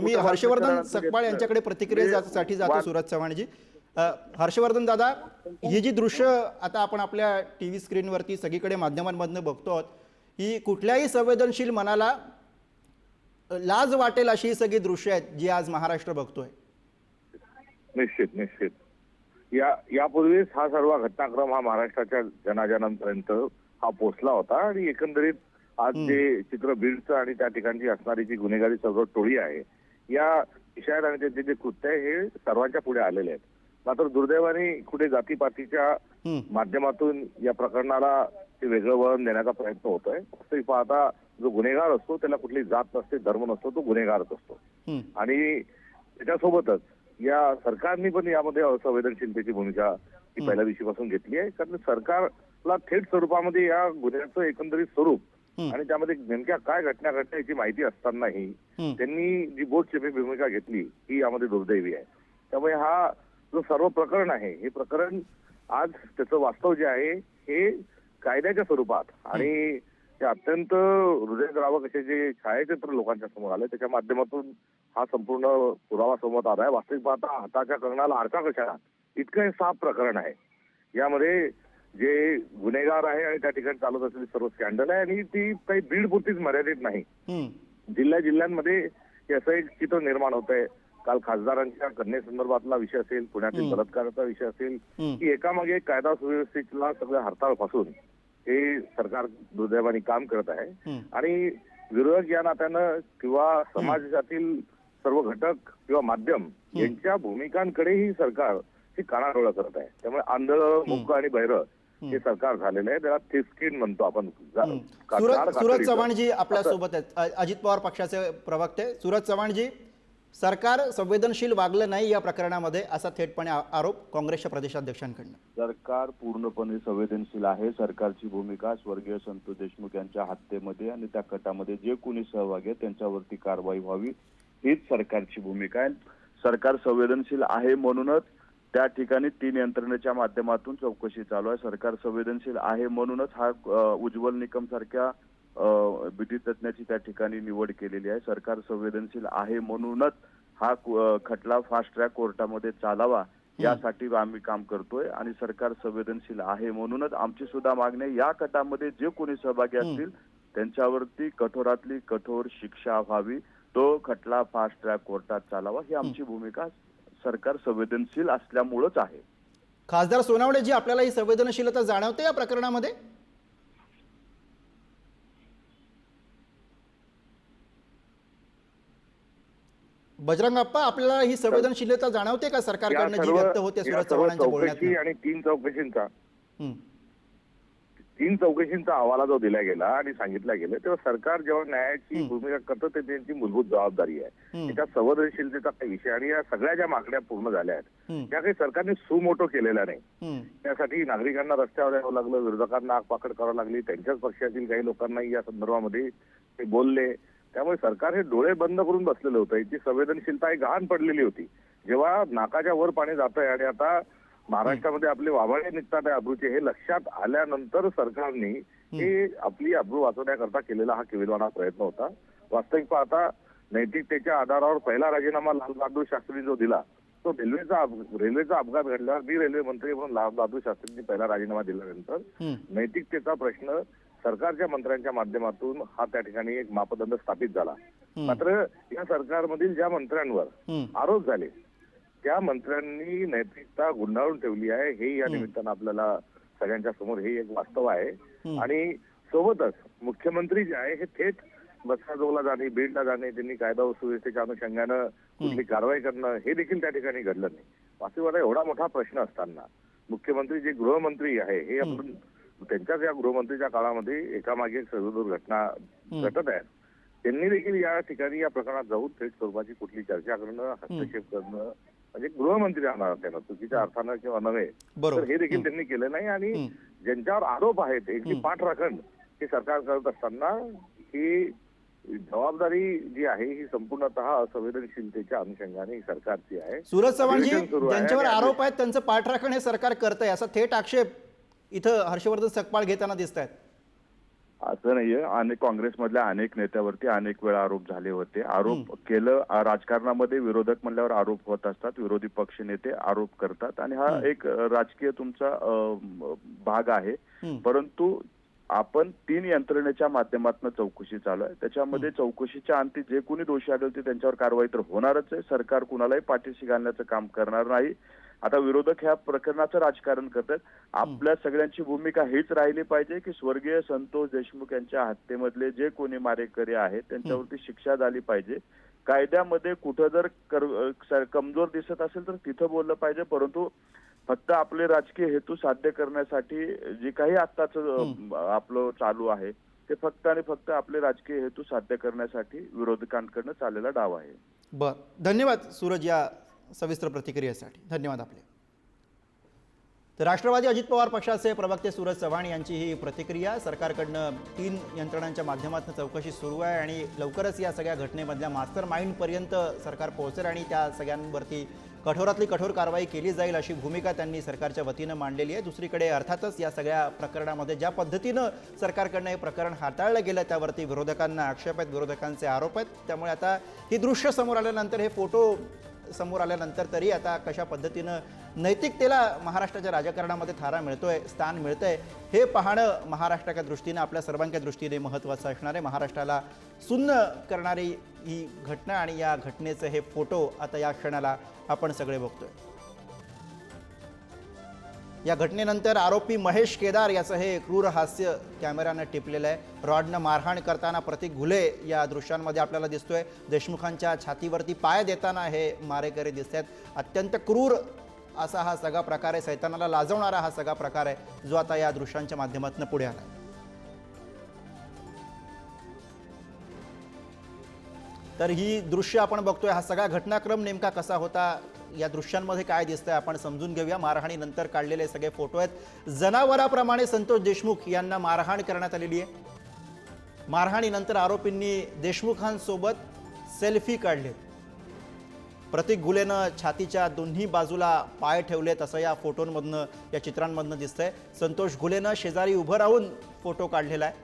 मी हर्षवर्धन सकपाळ यांच्याकडे प्रतिक्रियेसाठी जातो. सूरज चव्हाणजी, हर्षवर्धन दादा, ही जी दृश्य आता आपण आपल्या टीव्ही स्क्रीनवरती सगळीकडे माध्यमांमधनं बघतो, ही कुठल्याही संवेदनशील मनाला लाज वाटेल अशी सगळी दृश्य आहेत जी आज महाराष्ट्र बघतोय. निश्चित निश्चित यापूर्वीच हा सर्व घटनाक्रम हा महाराष्ट्राच्या जनाजनांपर्यंत हा पोहोचला होता आणि एकंदरीत आज जे चित्र बीडचं आणि त्या ठिकाणची असणारी जी गुन्हेगारी सर्व टोळी आहे या विषयात आणि त्याचे जे कृत्य आहे हे सर्वांच्या पुढे आलेले आहेत. मात्र दुर्दैवाने कुठे जातीपातीच्या माध्यमातून या प्रकरणाला ते वेगळं वळण देण्याचा प्रयत्न होतोय. असंही पाहता जो गुन्हेगार असतो त्याला कुठली जात नसते, धर्म नसतो, तो गुन्हेगारच असतो. आणि त्याच्यासोबतच या सरकारने पण यामध्ये असंवेदनशीलतेची भूमिका ही पहिल्या दिवशीपासून घेतली आहे. कारण सरकारला थेट स्वरूपामध्ये या गुन्ह्याचं एकंदरीत स्वरूप आणि त्यामध्ये नेमक्या काय घटना घडल्या याची माहिती असतानाही त्यांनी जी बोटचेपी भूमिका घेतली ही यामध्ये दुर्दैवी आहे. त्यामुळे हा जो सर्व प्रकरण आहे हे प्रकरण आज त्याचं वास्तव जे आहे हे कायद्याच्या स्वरूपात आणि ते अत्यंत हृदयद्रावक असे जे छायाचित्र लोकांच्या समोर आले त्याच्या माध्यमातून हा संपूर्ण पुरावा समोर आला आहे. वास्तविक पाहता हाताच्या कंगणाला आरसा कशाला इतकं हे साफ प्रकरण आहे. यामध्ये जे गुन्हेगार आहे आणि त्या ठिकाणी चालत असलेली सर्व स्कॅन्डल आहे आणि ती काही बीड पुरतीच मर्यादित नाही, जिल्ह्यामध्ये हे असं एक चित्र निर्माण होत आहे. काल खासदारांच्या कन्येसंदर्भातला विषय असेल, पुण्यातील बलात्काराचा विषय असेल, की एकामागे एक कायदा सुव्यवस्थेला सगळं हरताळ फासून हे सरकार दुर्दैवाने काम करत आहे. आणि विरोधक या नात्यानं किंवा समाजातील सर्व घटक किंवा माध्यम यांच्या भूमिकांकडेही सरकार ही कानाडोळा करत आहे. त्यामुळे आंधळ, मूक आणि बहिरं हे सरकार झालेलं आहे. त्याला थिस्किन म्हणतो आपण. सूरज चव्हाणजी आपल्या सोबत आहेत, अजित पवार पक्षाचे प्रवक्ते. सूरज चव्हाणजी, सरकार संवेदनशील वागलं नाही या प्रकरणामध्ये असा थेटपणे आरोप काँग्रेसच्या प्रदेशाध्यक्षांकडून. सरकार पूर्णपणे संवेदनशील आहे. सरकारची भूमिका स्वर्गीय संतोष देशमुख यांच्या हत्येमध्ये आणि त्या कटामध्ये जे कोणी सहभागी आहे त्यांच्यावरती कारवाई व्हावी हीच सरकारची भूमिका आहे. सरकार संवेदनशील आहे म्हणूनच त्या ठिकाणी 3 यंत्रणेच्या माध्यमातून चौकशी चालू आहे. सरकार संवेदनशील आहे म्हणूनच हा उज्ज्वल निकम सारख्या बीटी तज्ञाची त्या ठिकाणी निवड केलेली आहे. सरकार संवेदनशील आहे म्हणूनच हा खटला फास्ट ट्रॅक कोर्टामध्ये चालावा यासाठी आम्ही काम करतोय आणि सरकार संवेदनशील आहे म्हणूनच आमची सुद्धा मागणी या कटामध्ये जे कोणी सहभागी असतील त्यांच्यावरती कठोरातली कठोर शिक्षा व्हावी, तो खटला फास्ट ट्रॅक कोर्टात चालावा ही आमची भूमिका सरकार संवेदनशील असल्यामुळेच आहे. खासदार सोनवणे जी, आपल्याला ही संवेदनशीलता जाणवते या प्रकरणामध्ये? बजरंग अप्पा, आपल्याला ही संवेदनशीलता जाणवते का सरकारकडनं जी व्यक्त होते सूरज चव्हाणांच्या बोलण्यात? आणि 3 चौकशींचा अहवाल जो दिला गेला आणि सांगितलं गेलं तेव्हा सरकार जेव्हा न्यायाची भूमिका करतं ते त्यांची मूलभूत जबाबदारी आहे. त्याच्या संवेदनशीलतेचा काही विषय आणि या सगळ्या ज्या मागण्या पूर्ण झाल्या आहेत त्या काही सरकारने सुमोटो केलेल्या नाही. त्यासाठी नागरिकांना रस्त्यावर यावं लागलं, विरोधकांना आगपाखड करावं लागली, त्यांच्याच पक्षातील काही लोकांनाही या संदर्भामध्ये ते बोलले. त्यामुळे सरकार हे डोळे बंद करून बसलेलं होतं. याची संवेदनशीलता ही गहाण पडलेली होती. जेव्हा नाकाच्या वर पाणी जात आहे आणि आता महाराष्ट्रामध्ये आपले वाभाळे निघतात अब्रूचे हे लक्षात आल्यानंतर सरकारने हे आपली अब्रू वाचवण्याकरता केलेला हा केविलवाणा प्रयत्न होता. वास्तविक पाहता नैतिकतेच्या आधारावर पहिला राजीनामा लालबहादूर शास्त्री जो दिला तो रेल्वेचा अपघात घडला. मी रेल्वे मंत्री म्हणून लालबहादूर शास्त्रींनी पहिला राजीनामा दिल्यानंतर नैतिकतेचा प्रश्न सरकारच्या मंत्र्यांच्या माध्यमातून हा त्या ठिकाणी एक मापदंड स्थापित झाला. मात्र या सरकारमधील ज्या मंत्र्यांवर आरोप झाले त्या मंत्र्यांनी नैतिकता गुंडाळून ठेवली आहे हे या निमित्तानं आपल्याला सगळ्यांच्या समोर हे एक वास्तव आहे. आणि सोबतच मुख्यमंत्री जे आहे हे थेट बसकाजोगला जाणे, बीडला जाणे, त्यांनी कायदा व सुव्यवस्थेच्या अनुषंगानं कुठली कारवाई करणं हे देखील त्या ठिकाणी घडलं नाही. वास्तविक एवढा मोठा प्रश्न असताना मुख्यमंत्री जे गृहमंत्री आहे हे आपण त्यांच्याच या गृहमंत्रीच्या काळामध्ये एकामागे एक सर्व घटना घटत आहेत. त्यांनी देखील या ठिकाणी या प्रकरणात जाऊन थेट स्वरूपाची कुठली चर्चा करणं, हस्तक्षेप करणं म्हणजे गृहमंत्री राहणार त्यांना चुकीच्या अर्थानं किंवा नव्हे तर हे देखील त्यांनी केलं नाही. आणि ज्यांच्यावर आरोप आहेत याची पाठराखण हे सरकार करत असताना ही जबाबदारी जी आहे ही संपूर्णतः असंवेदनशीलतेच्या अनुषंगाने सरकारची आहे. सूरज चव्हाणजी, ज्यांच्यावर आरोप आहेत त्यांचं पाठराखण हे सरकार करतंय असा थेट आक्षेप इथं हर्षवर्धन सकपाळ घेताना दिसत आहेत. असं नाहीये. अनेक काँग्रेसमधल्या अनेक नेत्यावरती अनेक वेळा आरोप झाले होते. आरोप केलं राजकारणामध्ये विरोधक म्हणल्यावर आरोप होत असतात. विरोधी पक्ष नेते आरोप करतात आणि हा एक राजकीय तुमचा भाग आहे. परंतु आपण 3 यंत्रणेच्या माध्यमातून चौकशी चालू आहे. त्याच्यामध्ये चौकशीच्या अंती जे कोणी दोषी आढळतील त्यांच्यावर कारवाई तर होणारच आहे. सरकार कुणालाही पाठीशी घालण्याचं काम करणार नाही. आता विरोधक ह्या प्रकरणाचं राजकारण करतात. आपल्या सगळ्यांची भूमिका हीच राहिली पाहिजे की स्वर्गीय संतोष देशमुख यांच्या हत्येमधले जे कोणी मारेकरी आहेत त्यांच्यावरती शिक्षा झाली पाहिजे. कायद्यामध्ये कुठं जर कमजोर दिसत असेल तर तिथं बोललं पाहिजे. परंतु फक्त आपले राजकीय हेतू साध्य करण्यासाठी जे काही आत्ताच आपलं चालू आहे ते फक्त आणि फक्त आपले राजकीय हेतू साध्य करण्यासाठी विरोधकांकडनं चाललेला डाव आहे. बर, धन्यवाद सूरज या सविस्तर प्रतिक्रियेसाठी. धन्यवाद आपले. तर राष्ट्रवादी अजित पवार पक्षाचे प्रवक्ते सूरज चव्हाण यांची ही प्रतिक्रिया. सरकारकडनं 3 यंत्रणांच्या माध्यमातून चौकशी सुरू आहे आणि लवकरच या सगळ्या घटनेमधल्या मास्टर माइंडपर्यंत सरकार पोहोचेल आणि त्या सगळ्यांवरती कठोरातली कठोर कारवाई केली जाईल अशी भूमिका त्यांनी सरकारच्या वतीनं मांडलेली आहे. दुसरीकडे अर्थातच या सगळ्या प्रकरणामध्ये ज्या पद्धतीनं सरकारकडनं हे प्रकरण हाताळलं गेलं त्यावरती विरोधकांना आक्षेप आहेत, विरोधकांचे आरोप आहेत. त्यामुळे आता ही दृश्य समोर आल्यानंतर, हे फोटो समोर आल्यानंतर तरी आता कशा पद्धतीनं नैतिकतेला महाराष्ट्राच्या राजकारणामध्ये थारा मिळतोय, स्थान मिळतंय, हे पाहणं महाराष्ट्राच्या दृष्टीनं, आपल्या सर्वांच्या दृष्टीने महत्त्वाचं असणार आहे. महाराष्ट्राला सुन्न करणारी ही घटना आणि या घटनेचे हे फोटो आता या क्षणाला आपण सगळे बघतोय. या घटनेनंतर आरोपी महेश केदार याचं हे क्रूर हास्य कॅमेऱ्यानं टिपलेलं आहे. रॉडनं मारहाण करताना प्रतीक घुले या दृश्यांमध्ये आपल्याला दिसतोय. देशमुखांच्या छातीवरती पाय देताना हे मारेकरी दिसत आहेत. अत्यंत क्रूर असा हा सगळा प्रकार आहे, सैतानाला लाजवणारा हा सगळा प्रकार आहे जो आता या दृश्यांच्या माध्यमातून पुढे आला. तर ही दृश्य आपण बघतोय. हा सगळा घटनाक्रम नेमका कसा होता, या दृश्यांमध्ये काय दिसतंय आपण समजून घेऊया. मारहाणीनंतर काढलेले सगळे फोटो आहेत. जनावराप्रमाणे संतोष देशमुख यांना मारहाण करण्यात आलेली आहे. मारहाणीनंतर आरोपींनी देशमुखांसोबत सेल्फी काढले. प्रतीक घुलेनं छातीच्या दोन्ही बाजूला पाय ठेवलेत असं या फोटोंमधनं, या चित्रांमधनं दिसतंय. संतोष घुलेनं शेजारी उभं राहून फोटो काढलेला आहे.